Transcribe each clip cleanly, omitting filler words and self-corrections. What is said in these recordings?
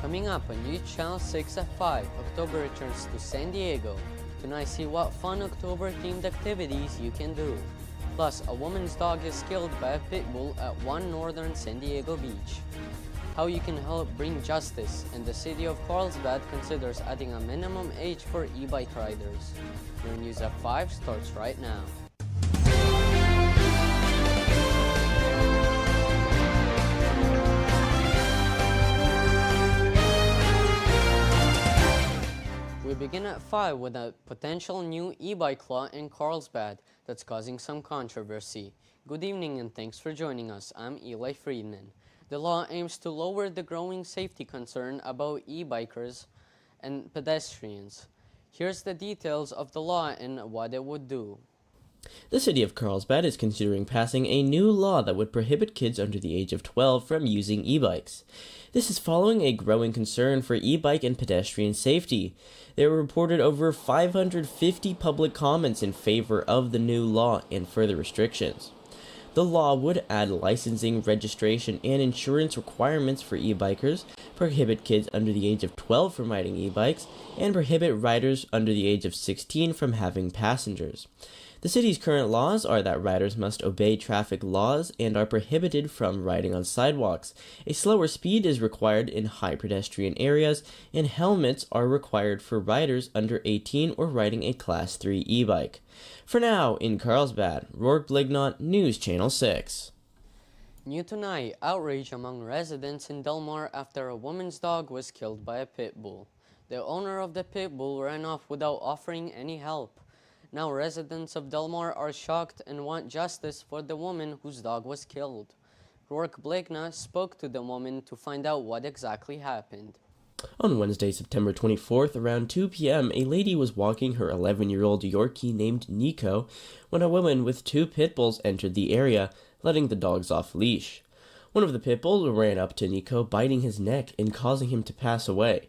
Coming up on News Channel 6 at 5, October returns to San Diego. Tonight, see what fun October-themed activities you can do. Plus, a woman's dog is killed by a pit bull at one northern San Diego beach. How you can help bring justice, and the city of Carlsbad considers adding a minimum age for e-bike riders. Your News at 5 starts right now. We begin at 5 with a potential new e-bike law in Carlsbad that's causing some controversy. Good evening and thanks for joining us. I'm Eli Friedman. The law aims to lower the growing safety concern about e-bikers and pedestrians. Here's the details of the law and what it would do. The city of Carlsbad is considering passing a new law that would prohibit kids under the age of 12 from using e-bikes. This is following a growing concern for e-bike and pedestrian safety. There were reported over 550 public comments in favor of the new law and further restrictions. The law would add licensing, registration, and insurance requirements for e-bikers, prohibit kids under the age of 12 from riding e-bikes, and prohibit riders under the age of 16 from having passengers. The city's current laws are that riders must obey traffic laws and are prohibited from riding on sidewalks. A slower speed is required in high pedestrian areas, and helmets are required for riders under 18 or riding a Class 3 e-bike. For now, in Carlsbad, Rourke Blignot, News Channel 6. New tonight, outrage among residents in Del Mar after a woman's dog was killed by a pit bull. The owner of the pit bull ran off without offering any help. Now residents of Del Mar are shocked and want justice for the woman whose dog was killed. Rourke Blignot spoke to the woman to find out what exactly happened. On Wednesday, September 24th, around 2 p.m., a lady was walking her 11-year-old Yorkie named Nico when a woman with two pit bulls entered the area, letting the dogs off leash. One of the pit bulls ran up to Nico, biting his neck and causing him to pass away.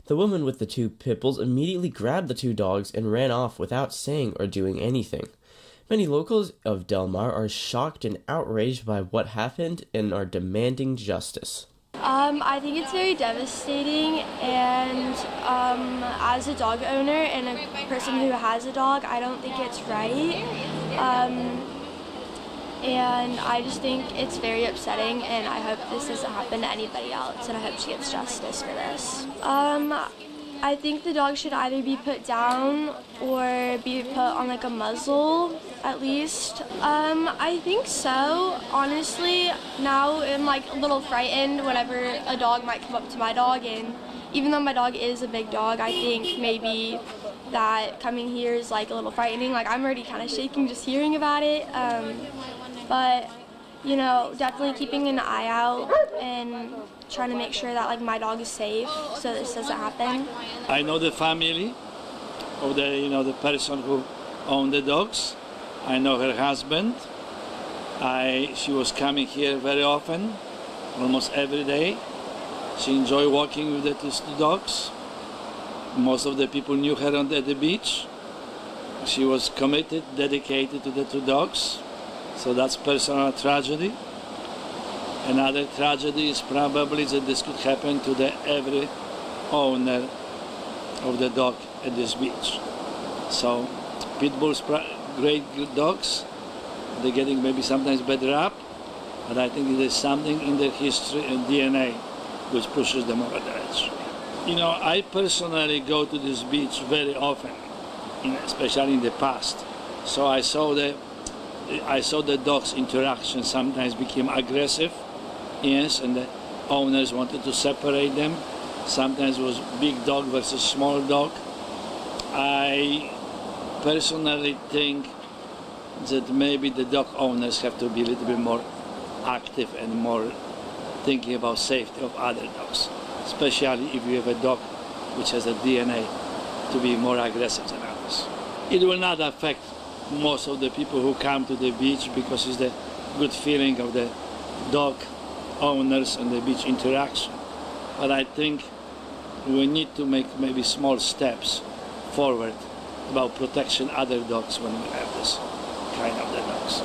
The woman with the two pit bulls immediately grabbed the two dogs and ran off without saying or doing anything. Many locals of Del Mar are shocked and outraged by what happened and are demanding justice. I think it's very devastating, and as a dog owner and a person who has a dog, I don't think it's right. And I just think it's very upsetting, and I hope this doesn't happen to anybody else, and I hope she gets justice for this. I think the dog should either be put down or be put on like a muzzle, at least. I think so. Honestly, now I'm like a little frightened whenever a dog might come up to my dog, and even though my dog is a big dog, I think maybe that coming here is like a little frightening. Like I'm already kind of shaking just hearing about it. But, you know, definitely keeping an eye out and trying to make sure that, like, my dog is safe so this doesn't happen. I know the family of the person who owned the dogs. I know her husband. She was coming here very often, almost every day. She enjoyed walking with the two dogs. Most of the people knew her at the beach. She was committed, dedicated to the two dogs. So that's personal tragedy. Another tragedy is probably that this could happen to every owner of the dog at this beach. So pit bulls, great good dogs. They're getting maybe sometimes better up, but I think there's something in their history and DNA which pushes them over the edge. You know, I personally go to this beach very often, especially in the past. So I saw the dogs' interaction sometimes became aggressive, yes, and the owners wanted to separate them. Sometimes it was big dog versus small dog. I personally think that maybe the dog owners have to be a little bit more active and more thinking about safety of other dogs, especially if you have a dog which has a DNA to be more aggressive than others. It will not affect most of the people who come to the beach because it's the good feeling of the dog owners and the beach interaction. But I think we need to make maybe small steps forward about protection other dogs when we have this kind of the dogs.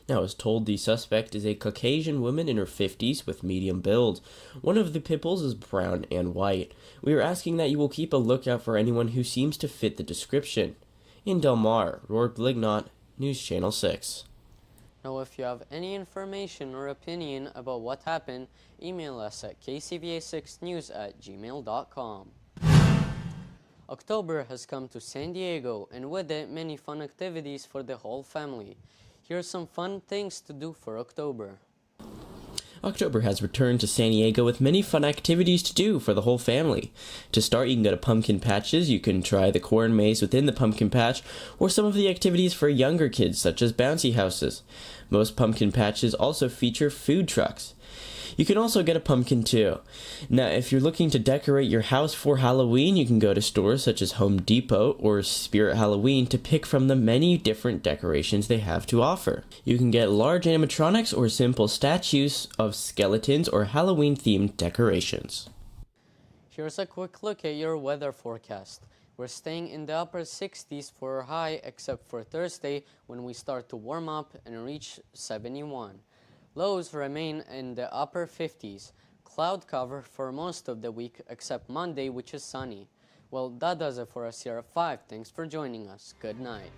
Now, as told, the suspect is a Caucasian woman in her 50s with medium build. One of the pimples is brown and white. We are asking that you will keep a lookout for anyone who seems to fit the description. In Del Mar, Rourke Blignot, News Channel 6. Now, if you have any information or opinion about what happened, email us at kcva6news@gmail.com. October has come to San Diego, and with it, many fun activities for the whole family. Here are some fun things to do for October. October has returned to San Diego with many fun activities to do for the whole family. To start, you can go to pumpkin patches, you can try the corn maze within the pumpkin patch, or some of the activities for younger kids such as bouncy houses. Most pumpkin patches also feature food trucks. You can also get a pumpkin too. Now, if you're looking to decorate your house for Halloween, you can go to stores such as Home Depot or Spirit Halloween to pick from the many different decorations they have to offer. You can get large animatronics or simple statues of skeletons or Halloween-themed decorations. Here's a quick look at your weather forecast. We're staying in the upper 60s for our high, except for Thursday when we start to warm up and reach 71. Lows remain in the upper 50s. Cloud cover for most of the week except Monday, which is sunny. Well, that does it for us here at 5. Thanks for joining us. Good night.